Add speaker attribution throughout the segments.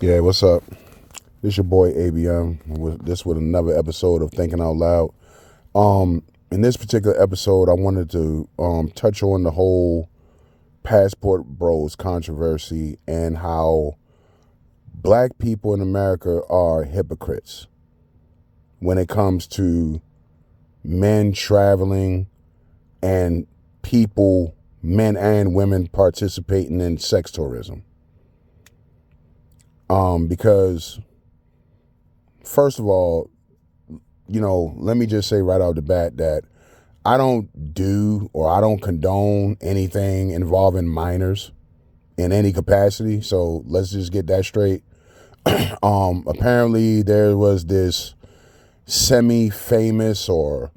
Speaker 1: Yeah, what's up? This your boy ABM. With another episode of Thinking Out Loud. In this particular episode, I wanted to touch on the whole passport bros controversy and how black people in America are hypocrites when it comes to men traveling and people, men and women, participating in sex tourism. Because first of all, let me just say right out the bat that I don't do or I don't condone anything involving minors in any capacity. So let's just get that straight. Apparently there was this semi-famous or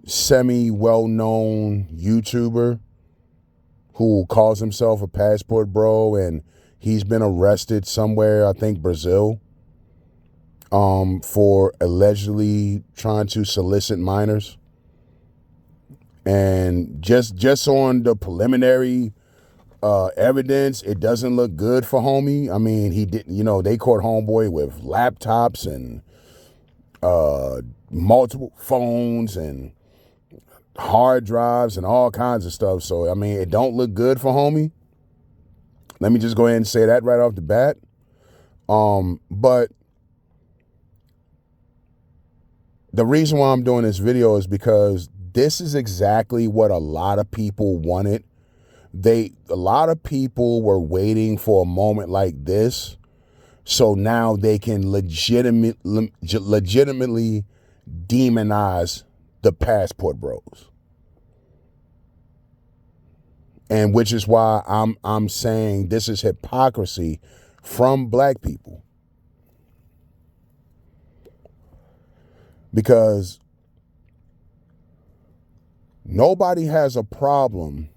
Speaker 1: semi-well-known YouTuber who calls himself a passport bro, and he's been arrested somewhere, I think Brazil, for allegedly trying to solicit minors. And just on the preliminary evidence, it doesn't look good for homie. I mean, he did, they caught homeboy with laptops and multiple phones and hard drives and all kinds of stuff. So, I mean, it don't look good for homie. Let me just go ahead and say that right off the bat. But the reason why I'm doing this video is because this is exactly what a lot of people wanted. A lot of people were waiting for a moment like this, so now they can legitimately demonize the passport bros. And which is why I'm saying this is hypocrisy from black people. Because nobody has a problem.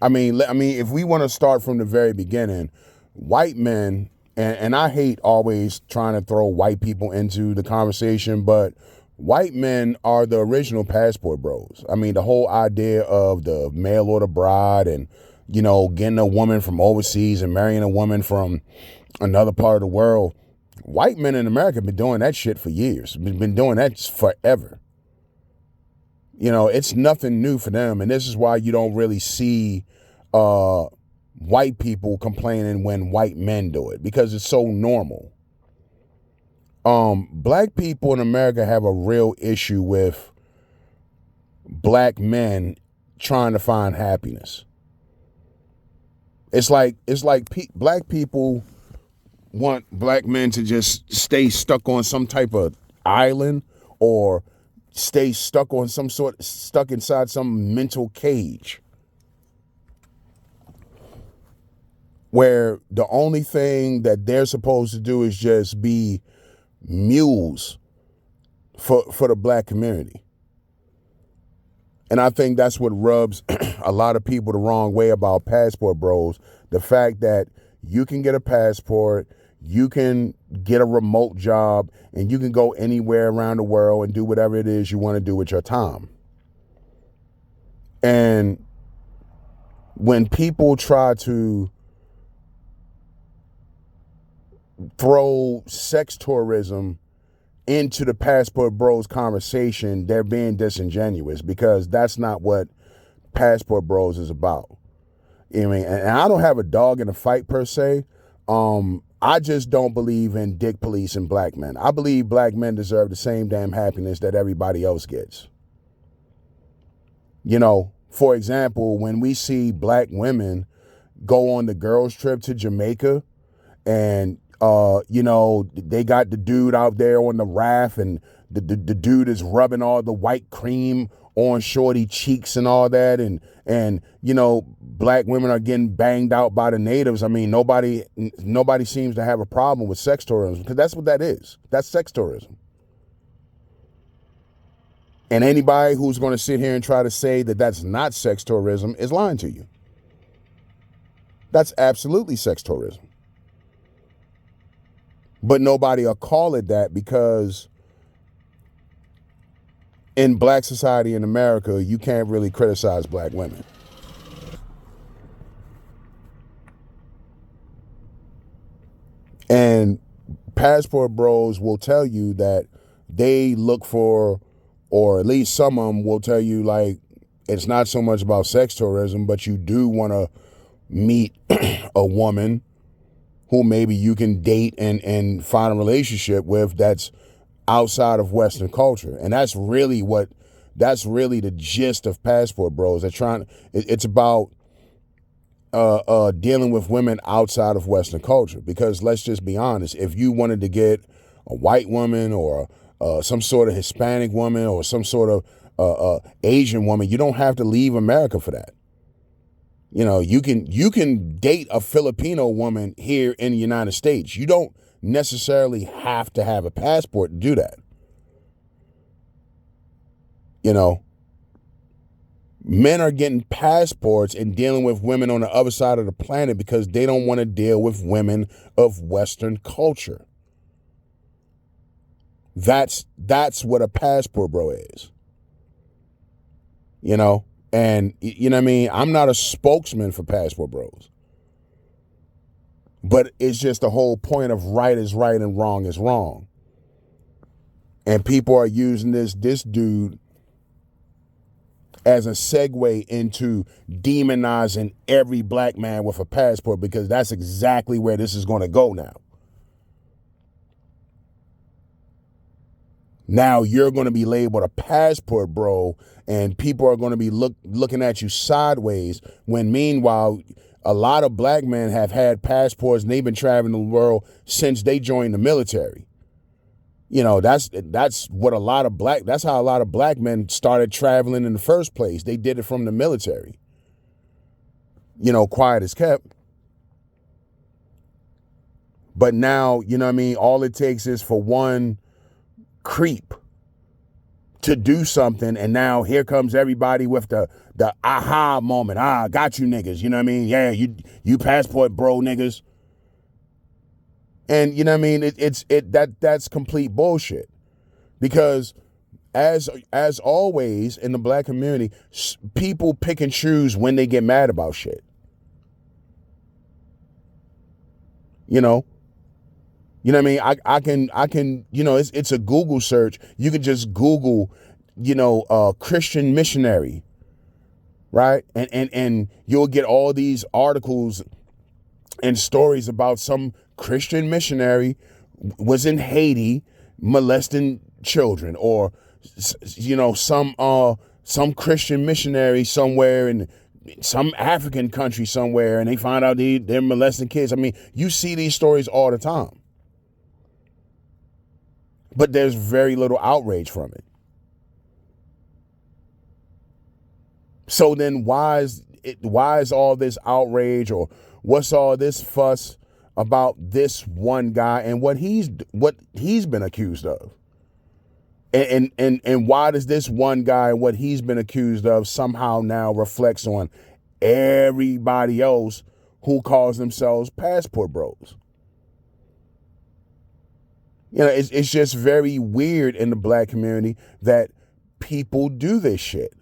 Speaker 1: I mean, if we want to start from the very beginning, white men, and I hate always trying to throw white people into the conversation, but white men are the original passport bros. I mean, the whole idea of the mail order bride and, getting a woman from overseas and marrying a woman from another part of the world. White men in America have been doing that shit for years. Been doing that forever. It's nothing new for them. And this is why you don't really see white people complaining when white men do it, because it's so normal. Black people in America have a real issue with black men trying to find happiness. It's like black people want black men to just stay stuck on some type of island or stay stuck inside some mental cage where the only thing that they're supposed to do is just be mules for the black community. And I think that's what rubs a lot of people the wrong way about passport bros. The fact that you can get a passport, you can get a remote job, and you can go anywhere around the world and do whatever it is you want to do with your time. And when people try to throw sex tourism into the passport bros conversation, they're being disingenuous, because that's not what passport bros is about. I mean, and I don't have a dog in the fight per se. I just don't believe in dick police and black men. I believe black men deserve the same damn happiness that everybody else gets. For example, when we see black women go on the girls' trip to Jamaica and they got the dude out there on the raft, and the dude is rubbing all the white cream on shorty cheeks and all that, and black women are getting banged out by the natives. I mean, nobody seems to have a problem with sex tourism, because that's what that is. That's sex tourism. And anybody who's going to sit here and try to say that that's not sex tourism is lying to you. That's absolutely sex tourism. But nobody will call it that, because in black society in America, you can't really criticize black women. passport bros will tell you that they look for, or at least some of them will tell you, like, it's not so much about sex tourism, but you do want to meet a woman who maybe you can date and find a relationship with that's outside of Western culture. And that's really the gist of passport bros. It's about dealing with women outside of Western culture. Because let's just be honest, if you wanted to get a white woman or some sort of Hispanic woman or some sort of Asian woman, you don't have to leave America for that. You know, you can date a Filipino woman here in the United States. You don't necessarily have to have a passport to do that. You know, men are getting passports and dealing with women on the other side of the planet because they don't want to deal with women of Western culture. That's what a passport bro is. You know? And, you know what I mean? I'm not a spokesman for passport bros. But it's just the whole point of right is right and wrong is wrong. And people are using this dude as a segue into demonizing every black man with a passport, because that's exactly where this is going to go now. Now you're going to be labeled a passport bro, and people are going to be looking at you sideways, when meanwhile, a lot of black men have had passports and they've been traveling the world since they joined the military. You know, that's how a lot of black men started traveling in the first place. They did it from the military. You know, quiet as kept. But now, you know what I mean, all it takes is for one creep to do something, and now here comes everybody with the aha moment. Got you niggas, you know what I mean? Yeah, you passport bro niggas. And you know what I mean? That's complete bullshit. Because as always in the black community, people pick and choose when they get mad about shit. You know what I mean? I can, you know, it's a Google search. You can just Google, you know, Christian missionary, right? And you'll get all these articles and stories about some Christian missionary was in Haiti molesting children, or, you know, some Christian missionary somewhere in some African country somewhere, and they find out they're molesting kids. I mean, you see these stories all the time. But there's very little outrage from it. So then why is all this outrage, or what's all this fuss about this one guy and what he's been accused of? And why does this one guy and what he's been accused of somehow now reflects on everybody else who calls themselves passport bros? You know, it's just very weird in the black community that people do this shit.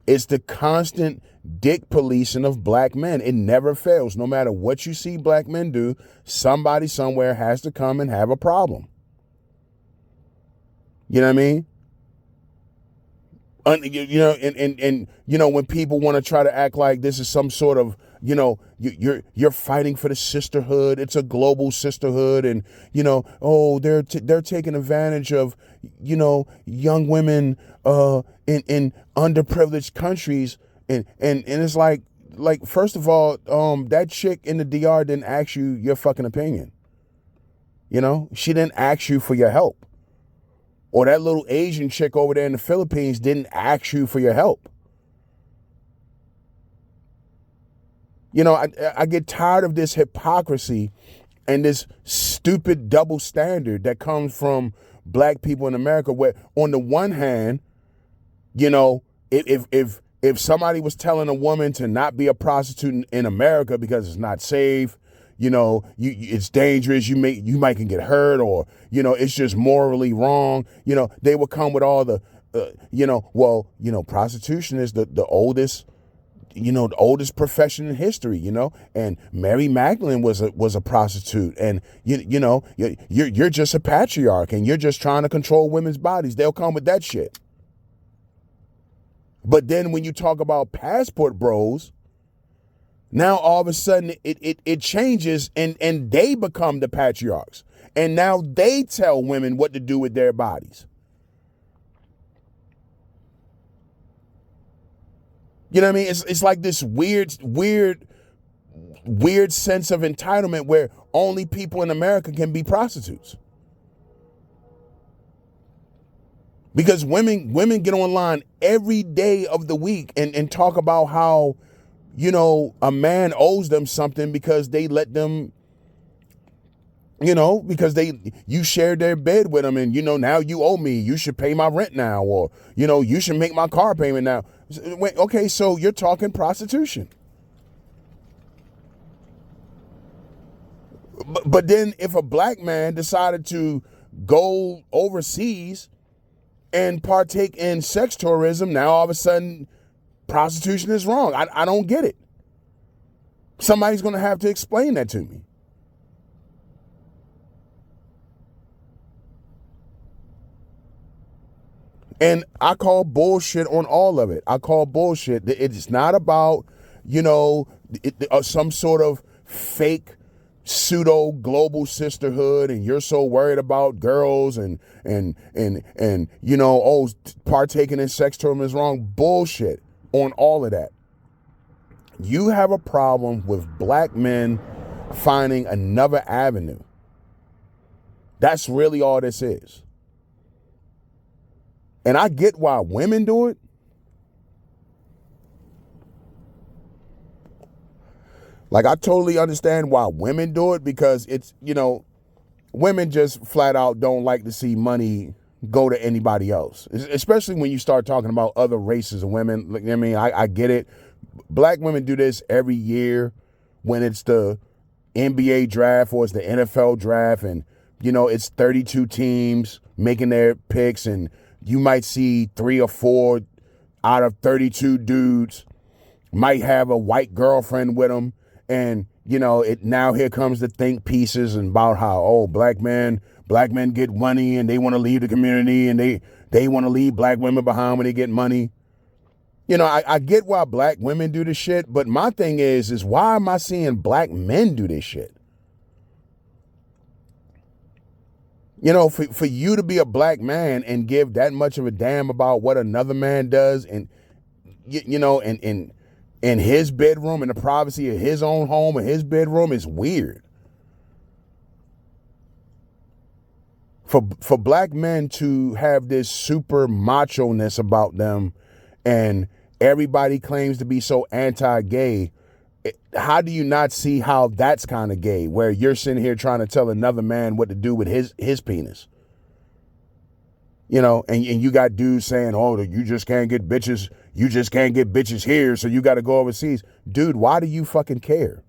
Speaker 1: It's the constant dick policing of black men. It never fails. No matter what you see black men do, somebody somewhere has to come and have a problem. You know what I mean? You know, and you know, when people want to try to act like this is some sort of, you know, you're fighting for the sisterhood. It's a global sisterhood, and you know, oh, they're taking advantage of, you know, young women in underprivileged countries, and it's like first of all, that chick in the DR didn't ask you your fucking opinion. You know, she didn't ask you for your help. Or that little Asian chick over there in the Philippines didn't ask you for your help. You know, I get tired of this hypocrisy and this stupid double standard that comes from black people in America, where on the one hand, you know, if somebody was telling a woman to not be a prostitute in America because it's not safe, you know, it's dangerous, you might can get hurt, or, you know, it's just morally wrong, you know, they would come with all the, you know, well, you know, prostitution is the oldest the oldest profession in history, and Mary Magdalene was a prostitute, and you're just a patriarch, and you're just trying to control women's bodies. They'll come with that shit. But then when you talk about passport bros, now all of a sudden it changes, and they become the patriarchs, and now they tell women what to do with their bodies. You know what I mean? It's like this weird sense of entitlement where only people in America can be prostitutes. Because women get online every day of the week and talk about how, a man owes them something because they let them, because you shared their bed with them, and now you owe me, you should pay my rent now, or you should make my car payment now. Okay, so you're talking prostitution. But then if a black man decided to go overseas and partake in sex tourism, now all of a sudden prostitution is wrong. I don't get it. Somebody's going to have to explain that to me. And I call bullshit on all of it. I call bullshit. It's not about, some sort of fake pseudo global sisterhood, and you're so worried about girls and partaking in sex tourism is wrong. Bullshit on all of that. You have a problem with black men finding another avenue. That's really all this is. And I get why women do it. Like, I totally understand why women do it, because it's, women just flat out don't like to see money go to anybody else, especially when you start talking about other races of women. I mean, I get it. Black women do this every year when it's the NBA draft or it's the NFL draft, and, it's 32 teams making their picks, and you might see 3 or 4 out of 32 dudes might have a white girlfriend with them. And, now here comes the think pieces and about how, black men get money and they want to leave the community, and they want to leave black women behind when they get money. I get why black women do this shit, but my thing is why am I seeing black men do this shit? For you to be a black man and give that much of a damn about what another man does, and, in his bedroom, in the privacy of his own home and his bedroom, is weird. For black men to have this super macho-ness about them, and everybody claims to be so anti-gay, how do you not see how that's kind of gay, where you're sitting here trying to tell another man what to do with his penis? And you got dudes saying, you just can't get bitches here, so you got to go overseas. Dude, why do you fucking care?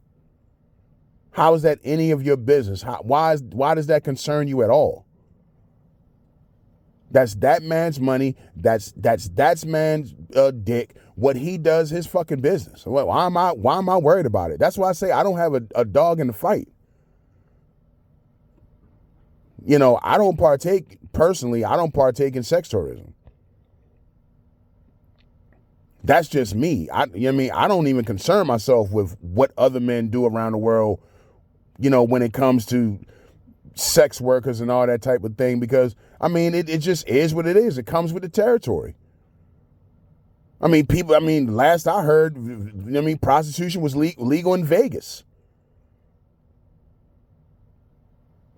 Speaker 1: How is that any of your business? Why does that concern you at all? That's that man's money. That's man's dick. What he does, his fucking business. Why am I worried about it? That's why I say I don't have a dog in the fight. I don't partake in sex tourism. That's just me. I don't even concern myself with what other men do around the world, when it comes to sex workers and all that type of thing, because, it just is what it is. It comes with the territory. Last I heard, prostitution was legal in Vegas.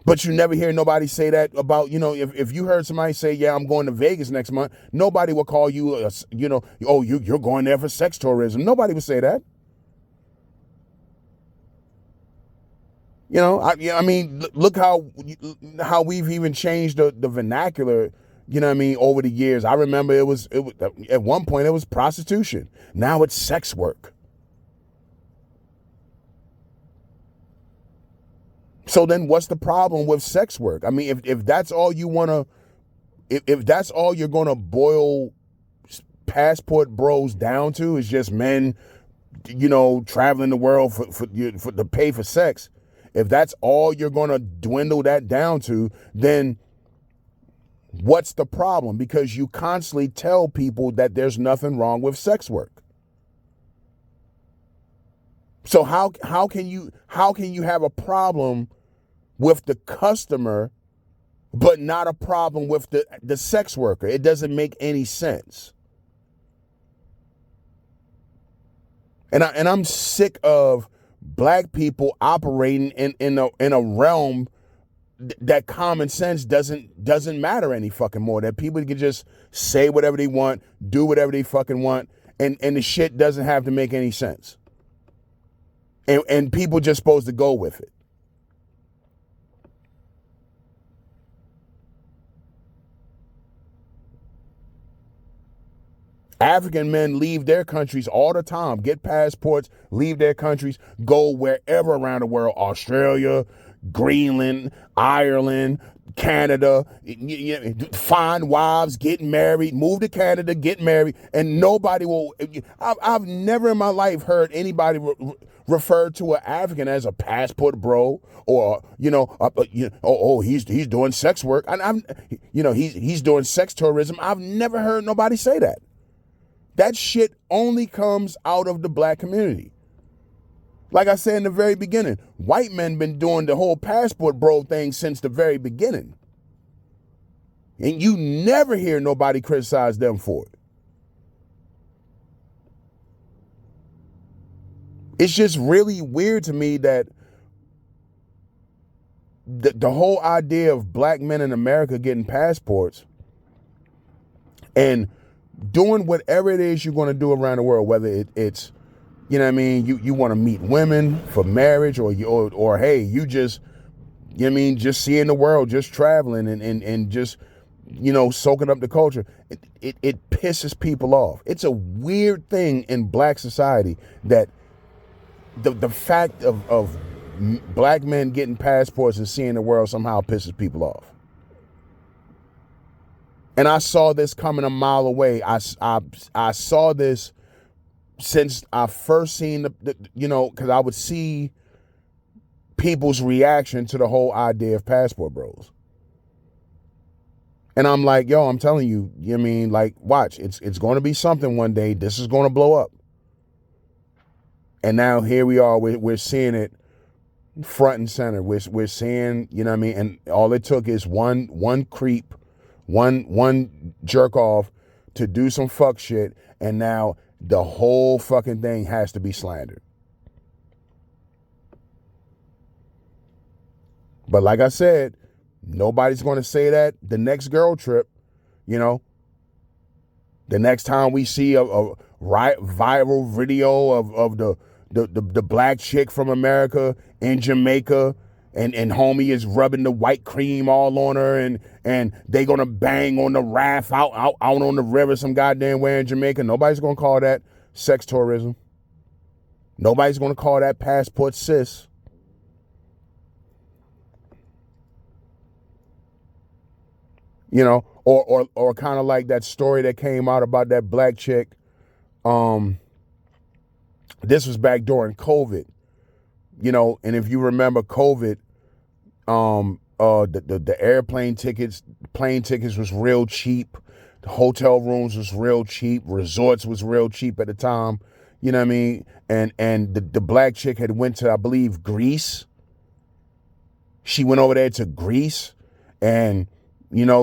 Speaker 1: But you never hear nobody say that about, if you heard somebody say, yeah, I'm going to Vegas next month, nobody will call you, you're going there for sex tourism. Nobody would say that. Look how we've even changed the vernacular, over the years. I remember it was at one point it was prostitution. Now it's sex work. So then what's the problem with sex work? If that's all you want to, if that's all you're going to boil passport bros down to, is just men traveling the world for to pay for sex, if that's all you're going to dwindle that down to, then what's the problem? Because you constantly tell people that there's nothing wrong with sex work. So how can you have a problem with the customer but not a problem with the sex worker? It doesn't make any sense. And I'm sick of black people operating in a realm that common sense doesn't matter any fucking more. That people can just say whatever they want, do whatever they fucking want, and the shit doesn't have to make any sense. And people just supposed to go with it. African men leave their countries all the time, get passports, leave their countries, go wherever around the world, Australia, Greenland, Ireland, Canada, find wives, get married, move to Canada, get married, and nobody will. I've never in my life heard anybody refer to an African as a passport bro, or he's doing sex work, and he's doing sex tourism. I've never heard nobody say that. That shit only comes out of the black community. Like I said in the very beginning, white men been doing the whole passport bro thing since the very beginning. And you never hear nobody criticize them for it. It's just really weird to me that the whole idea of black men in America getting passports and doing whatever it is you're going to do around the world, whether it's, you want to meet women for marriage, or hey, you just, just seeing the world, just traveling and just, soaking up the culture. It pisses people off. It's a weird thing in black society that the fact of black men getting passports and seeing the world somehow pisses people off. And I saw this coming a mile away. I saw this since I first seen because I would see people's reaction to the whole idea of passport bros. And I'm like, yo, I'm telling you, watch, it's going to be something one day. This is going to blow up. And now here we are, we're seeing it front and center. We're seeing, and all it took is one creep, one jerk off to do some fuck shit, and now the whole fucking thing has to be slandered. But like I said, nobody's going to say that the next girl trip, the next time we see a viral video of the black chick from America in Jamaica, and homie is rubbing the white cream all on her, and they gonna bang on the raft out on the river some goddamn way in Jamaica. Nobody's gonna call that sex tourism. Nobody's gonna call that passport sis. Or kind of like that story that came out about that black chick. This was back during COVID, and if you remember COVID, the airplane tickets, plane tickets was real cheap. The hotel rooms was real cheap. Resorts was real cheap at the time. You know what I mean? And the black chick had went to, I believe, Greece. She went over there to Greece, and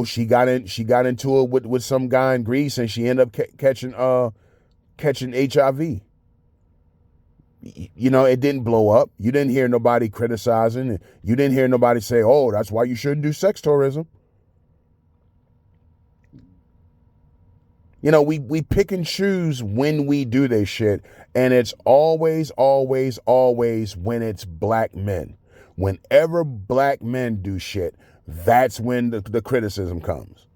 Speaker 1: she got into it with some guy in Greece, and she ended up catching HIV. It didn't blow up. You didn't hear nobody criticizing. You didn't hear nobody say, oh, that's why you shouldn't do sex tourism. We pick and choose when we do this shit. And it's always, always, always when it's black men. Whenever black men do shit, that's when the criticism comes.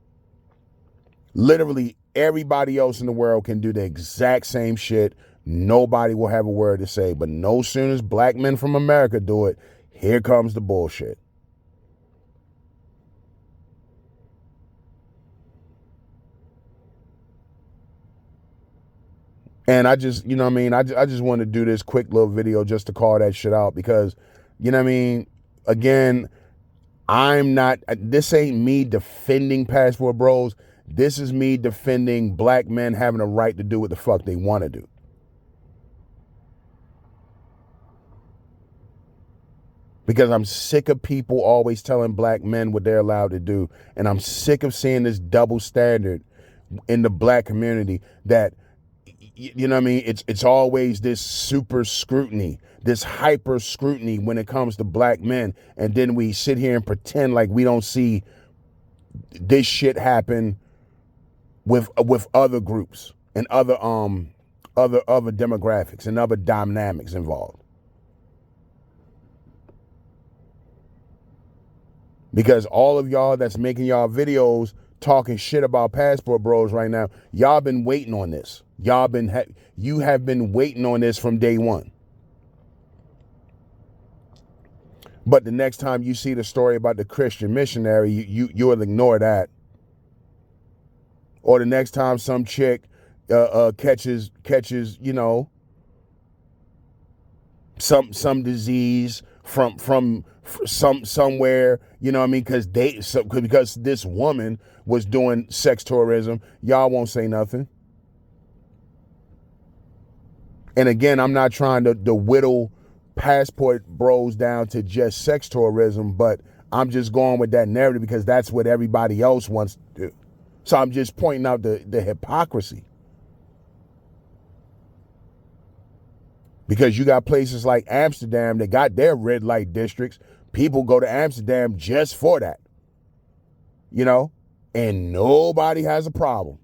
Speaker 1: Literally everybody else in the world can do the exact same shit. Nobody will have a word to say. But no sooner as black men from America do it, here comes the bullshit. And I just, you know what I mean? I just want to do this quick little video just to call that shit out because, you know what I mean? Again, this ain't me defending passport bros. This is me defending black men having a right to do what the fuck they want to do. Because I'm sick of people always telling black men what they're allowed to do. And I'm sick of seeing this double standard in the black community that, you know what I mean? It's always this super scrutiny, this hyper scrutiny when it comes to black men. And then we sit here and pretend like we don't see this shit happen with other groups and other demographics and other dynamics involved. Because all of y'all that's making y'all videos talking shit about passport bros right now, y'all been waiting on this. You have been waiting on this from day one. But the next time you see the story about the Christian missionary, you'll ignore that. Or the next time some chick catches you know, some disease from somewhere, you know what I mean? Because this woman was doing sex tourism, y'all won't say nothing. And again, I'm not trying to whittle passport bros down to just sex tourism, but I'm just going with that narrative because that's what everybody else wants to do. So I'm just pointing out the hypocrisy. Because you got places like Amsterdam that got their red light districts. People go to Amsterdam just for that. You know? And nobody has a problem.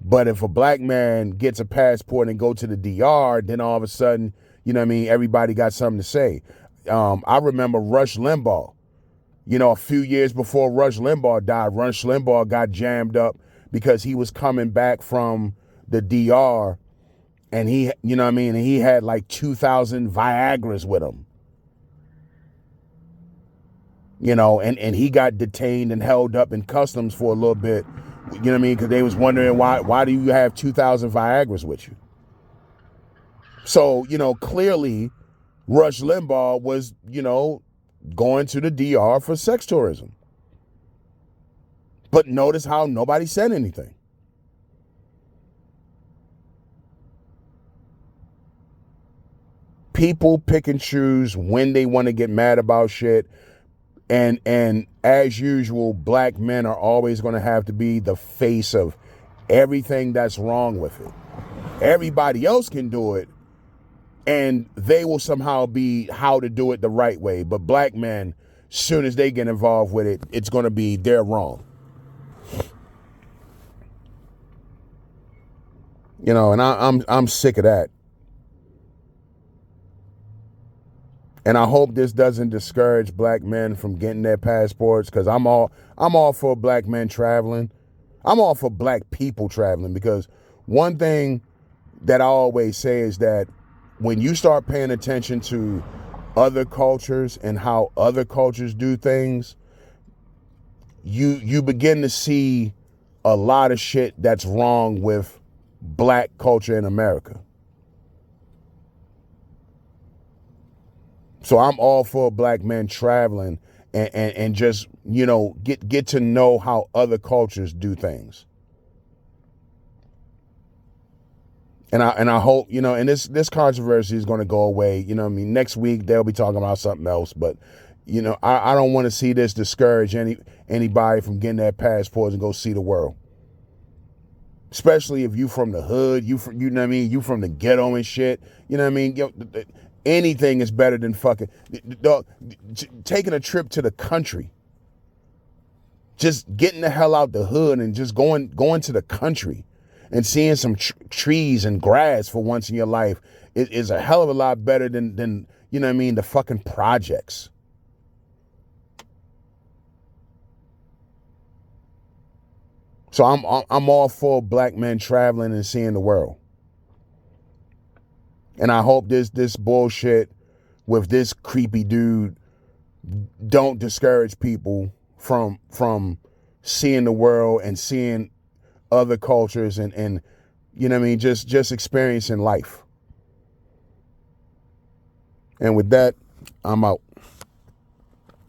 Speaker 1: But if a black man gets a passport and go to the DR, then all of a sudden, you know what I mean, everybody got something to say. I remember Rush Limbaugh. You know, a few years before Rush Limbaugh died, Rush Limbaugh got jammed up because he was coming back from the DR and he, you know what I mean, and he had like 2,000 Viagras with him. You know, and he got detained and held up in customs for a little bit. You know what I mean? Because they was wondering why do you have 2,000 Viagras with you? So, you know, clearly Rush Limbaugh was, you know, going to the DR for sex tourism. But notice how nobody said anything. People pick and choose when they want to get mad about shit. And as usual, black men are always going to have to be the face of everything that's wrong with it. Everybody else can do it, and they will somehow be how to do it the right way. But black men, soon as they get involved with it, it's going to be they're wrong. You know, and I'm sick of that. And I hope this doesn't discourage black men from getting their passports, because I'm all for black men traveling. I'm all for black people traveling, because one thing that I always say is that when you start paying attention to other cultures and how other cultures do things, you begin to see a lot of shit that's wrong with black culture in America. So I'm all for black men traveling and just, you know, get to know how other cultures do things. And I hope, you know, and this controversy is going to go away. You know what I mean? Next week they'll be talking about something else, but you know, I don't want to see this discourage anybody from getting their passports and go see the world. Especially if you from the hood, you know what I mean, you from the ghetto and shit. You know what I mean? Anything is better than fucking taking a trip to the country. Just getting the hell out the hood and just going to the country and seeing some trees and grass for once in your life is a hell of a lot better than you know what I mean, the fucking projects. So I'm all for black men traveling and seeing the world. And I hope this bullshit with this creepy dude don't discourage people from seeing the world and seeing other cultures and you know what I mean, just experiencing life. And with that, I'm out.